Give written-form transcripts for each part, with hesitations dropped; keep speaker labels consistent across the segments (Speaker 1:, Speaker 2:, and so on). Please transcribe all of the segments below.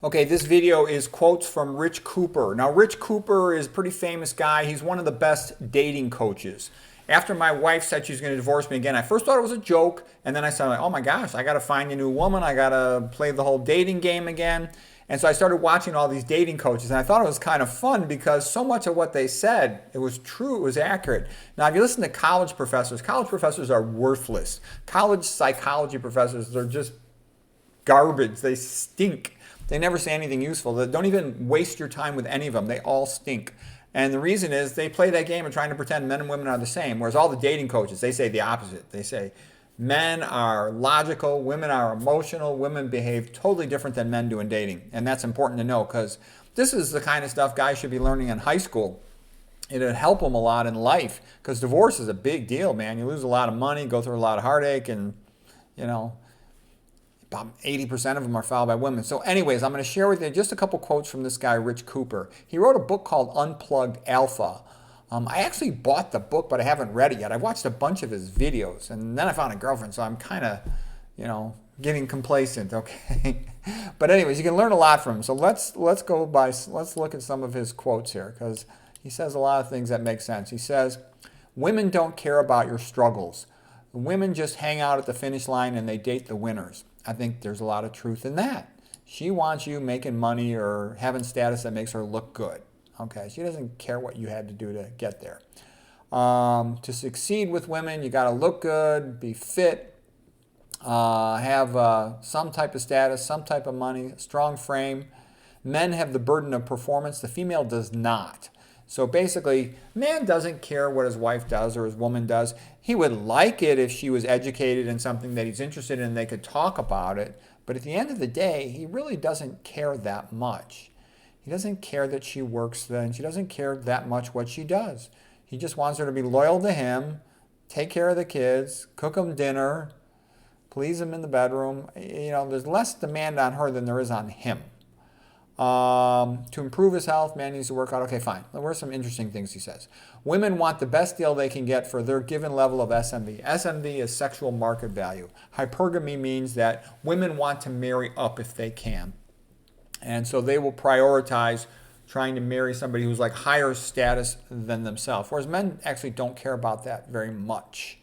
Speaker 1: Okay, this video is quotes from Rich Cooper. Now, Rich Cooper is a pretty famous guy. He's one of the best dating coaches. After my wife said she's going to divorce me again, I first thought it was a joke, and then I said, oh my gosh, I got to find a new woman. I got to play the whole dating game again. And so I started watching all these dating coaches, and I thought it was kind of fun because so much of what they said, it was true, it was accurate. Now, if you listen to college professors are worthless. College psychology professors, they're just garbage. They stink. They never say anything useful. Don't even waste your time with any of them. They all stink. And the reason is they play that game of trying to pretend men and women are the same, whereas all the dating coaches, they say the opposite. They say men are logical, women are emotional, women behave totally different than men do in dating. And that's important to know because this is the kind of stuff guys should be learning in high school. It'll help them a lot in life because divorce is a big deal, man. You lose a lot of money, go through a lot of heartache, and, you know, about 80% of them are followed by women. So anyways, I'm going to share with you just a couple quotes from this guy, Rich Cooper. He wrote a book called Unplugged Alpha. I actually bought the book, but I haven't read it yet. I watched a bunch of his videos, and then I found a girlfriend, so I'm kind of, getting complacent, okay? But anyways, you can learn a lot from him. So let's look at some of his quotes here, because he says a lot of things that make sense. He says, women don't care about your struggles. Women just hang out at the finish line and they date the winners. I think there's a lot of truth in that. She wants you making money or having status that makes her look good. Okay, she doesn't care what you had to do to get there. To succeed with women, you got to look good, be fit, have some type of status, some type of money, strong frame. Men have the burden of performance. The female does not. So basically, man doesn't care what his wife does or his woman does. He would like it if she was educated in something that he's interested in and they could talk about it. But at the end of the day, he really doesn't care that much. He doesn't care that she works then. She doesn't care that much what she does. He just wants her to be loyal to him, take care of the kids, cook them dinner, please them in the bedroom. There's less demand on her than there is on him. To improve his health, man needs to work out. Okay, fine. There were some interesting things he says. Women want the best deal they can get for their given level of SMV. SMV is sexual market value. Hypergamy means that women want to marry up if they can. And so they will prioritize trying to marry somebody who's like higher status than themselves. Whereas men actually don't care about that very much.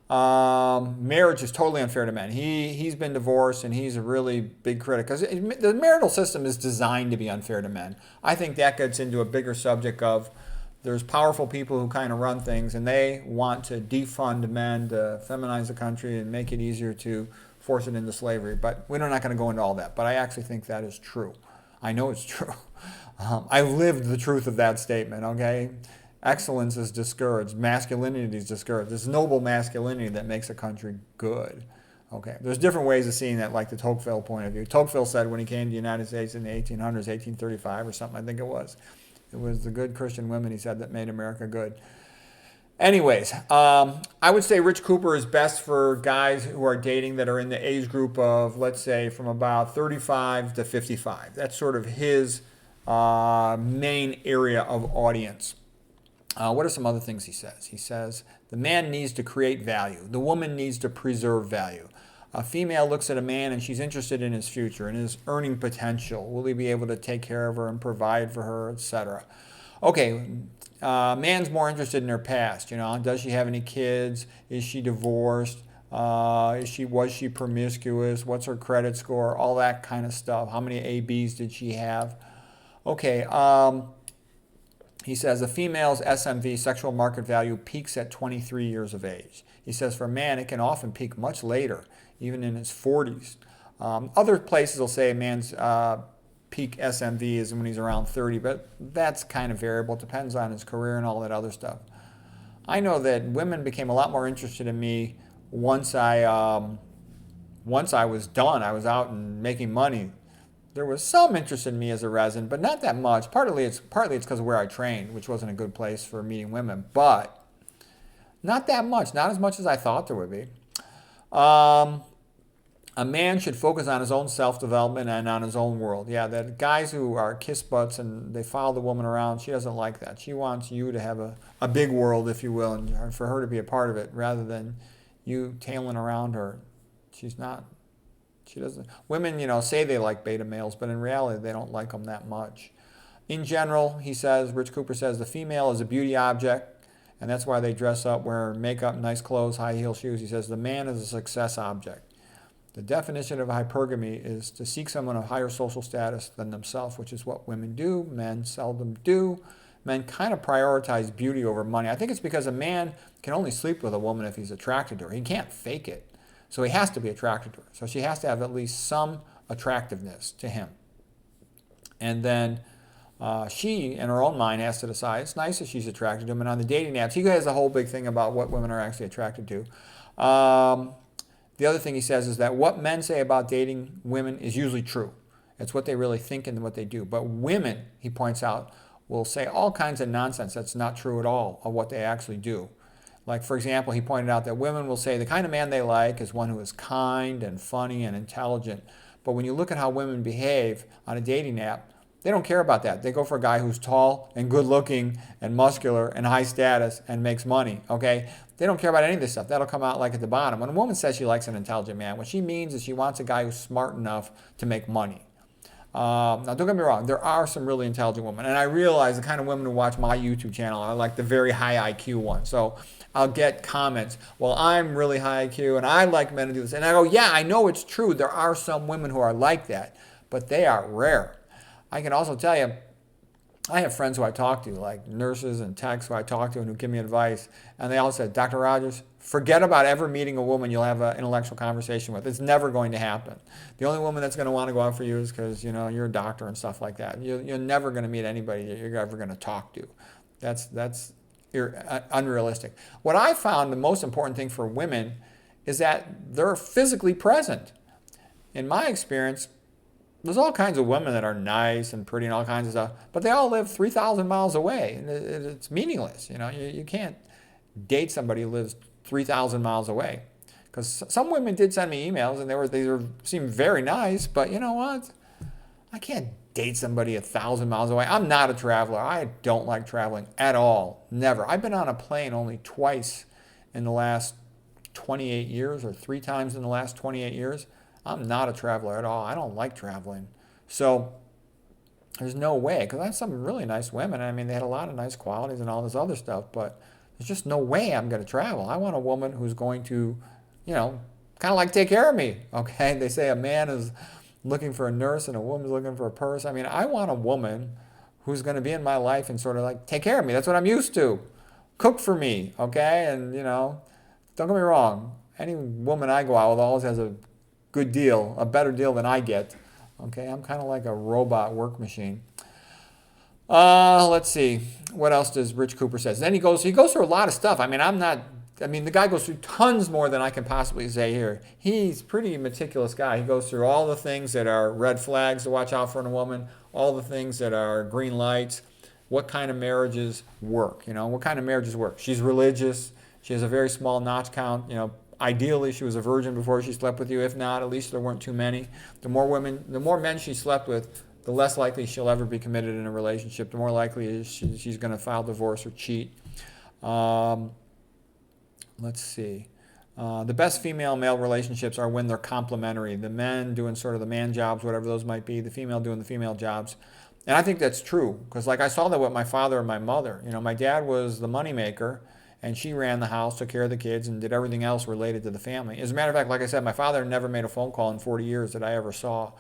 Speaker 1: Marriage is totally unfair to men. He's been divorced and he's a really big critic because the marital system is designed to be unfair to men. I think that gets into a bigger subject of there's powerful people who kind of run things and they want to defund men, to feminize the country and make it easier to force it into slavery. But we're not going to go into all that. But I actually think that is true. I know it's true. I lived the truth of that statement, okay? Excellence is discouraged. Masculinity is discouraged. This noble masculinity that makes a country good. Okay, there's different ways of seeing that, like the Tocqueville point of view. Tocqueville said when he came to the United States in the 1800s, 1835 or something, I think it was the good Christian women, he said, that made America good. Anyways, I would say Rich Cooper is best for guys who are dating that are in the age group of, let's say, from about 35 to 55. That's sort of his main area of audience. What are some other things he says? He says, the man needs to create value. The woman needs to preserve value. A female looks at a man and she's interested in his future and his earning potential. Will he be able to take care of her and provide for her, etc.? Okay, man's more interested in her past. Does she have any kids? Is she divorced? Was she promiscuous? What's her credit score? All that kind of stuff. How many ABs did she have? Okay, he says a female's SMV, sexual market value, peaks at 23 years of age. He says for a man, it can often peak much later, even in his 40s. Other places will say a man's peak SMV is when he's around 30, but that's kind of variable. It depends on his career and all that other stuff. I know that women became a lot more interested in me once I was done. I was out and making money. There was some interest in me as a resident, but not that much. Partly it's because of where I trained, which wasn't a good place for meeting women, but not that much, not as much as I thought there would be. A man should focus on his own self-development and on his own world. Yeah, that guys who are kiss butts and they follow the woman around, she doesn't like that. She wants you to have a big world, if you will, and for her to be a part of it rather than you tailing around her. She's not She doesn't. Women, say they like beta males, but in reality, they don't like them that much. In general, he says, Rich Cooper says, the female is a beauty object, and that's why they dress up, wear makeup, nice clothes, high heel shoes. He says the man is a success object. The definition of hypergamy is to seek someone of higher social status than themselves, which is what women do. Men seldom do. Men kind of prioritize beauty over money. I think it's because a man can only sleep with a woman if he's attracted to her. He can't fake it. So he has to be attracted to her. So she has to have at least some attractiveness to him. And then she, in her own mind, has to decide, it's nice that she's attracted to him. And on the dating apps, he has a whole big thing about what women are actually attracted to. The other thing he says is that what men say about dating women is usually true. It's what they really think and what they do. But women, he points out, will say all kinds of nonsense that's not true at all of what they actually do. Like, for example, he pointed out that women will say the kind of man they like is one who is kind and funny and intelligent. But when you look at how women behave on a dating app, they don't care about that. They go for a guy who's tall and good looking and muscular and high status and makes money, okay? They don't care about any of this stuff. That'll come out like at the bottom. When a woman says she likes an intelligent man, what she means is she wants a guy who's smart enough to make money. Now, don't get me wrong. There are some really intelligent women. And I realize the kind of women who watch my YouTube channel are like the very high IQ ones. So I'll get comments, well, I'm really high IQ and I like men to do this. And I go, yeah, I know it's true. There are some women who are like that, but they are rare. I can also tell you, I have friends who I talk to, like nurses and techs who I talk to and who give me advice, and they all said, Dr. Rogers, forget about ever meeting a woman you'll have an intellectual conversation with. It's never going to happen. The only woman that's going to want to go out for you is because, you're a doctor and stuff like that. You're never going to meet anybody that you're ever going to talk to. That's unrealistic. What I found the most important thing for women is that they're physically present. In my experience, there's all kinds of women that are nice and pretty and all kinds of stuff, but they all live 3,000 miles away, and it's meaningless. You can't date somebody who lives 3,000 miles away. Because some women did send me emails, and they seemed very nice, but you know what? I can't date somebody 1,000 miles away. I'm not a traveler. I don't like traveling at all. Never. I've been on a plane only twice in the last 28 years, or 3 times in the last 28 years. I'm not a traveler at all. I don't like traveling. So there's no way, because I have some really nice women. I mean, they had a lot of nice qualities and all this other stuff, but there's just no way I'm going to travel. I want a woman who's going to, kind of like take care of me, okay? They say a man is looking for a nurse and a woman's looking for a purse. I mean, I want a woman who's going to be in my life and sort of like take care of me. That's what I'm used to. Cook for me, okay? And, don't get me wrong. Any woman I go out with always has a good deal, a better deal than I get. Okay, I'm kind of like a robot work machine. Let's see. What else does Rich Cooper says? Then he goes through a lot of stuff. The guy goes through tons more than I can possibly say here. He's a pretty meticulous guy. He goes through all the things that are red flags to watch out for in a woman, all the things that are green lights, what kind of marriages work, what kind of marriages work. She's religious. She has a very small notch count, Ideally, she was a virgin before she slept with you. If not, at least there weren't too many. The more men she slept with, the less likely she'll ever be committed in a relationship. The more likely she's going to file divorce or cheat. Let's see. The best female-male relationships are when they're complementary. The men doing sort of the man jobs, whatever those might be. The female doing the female jobs. And I think that's true, because I saw that with my father and my mother. My dad was the moneymaker, and she ran the house, took care of the kids, and did everything else related to the family. As a matter of fact, like I said, my father never made a phone call in 40 years that I ever saw.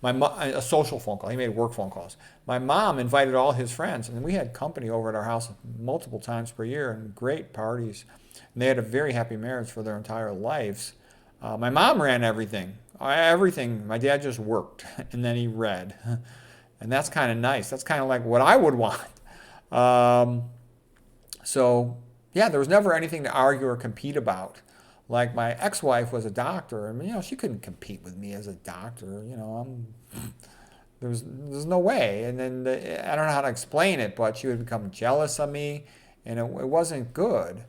Speaker 1: A social phone call. He made work phone calls. My mom invited all his friends, and we had company over at our house multiple times per year and great parties. And they had a very happy marriage for their entire lives. My mom ran everything. Everything. My dad just worked, and then he read. And that's kind of nice. That's kind of like what I would want. Yeah, there was never anything to argue or compete about. Like my ex-wife was a doctor, and she couldn't compete with me as a doctor. There's no way. And then I don't know how to explain it, but she would become jealous of me, and it wasn't good.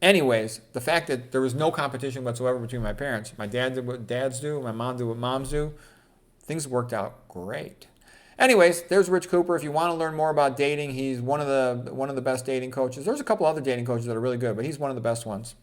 Speaker 1: Anyways, the fact that there was no competition whatsoever between my parents, my dad did what dads do, my mom did what moms do, things worked out great. Anyways, there's Rich Cooper. If you want to learn more about dating, he's one of the best dating coaches. There's a couple other dating coaches that are really good, but he's one of the best ones.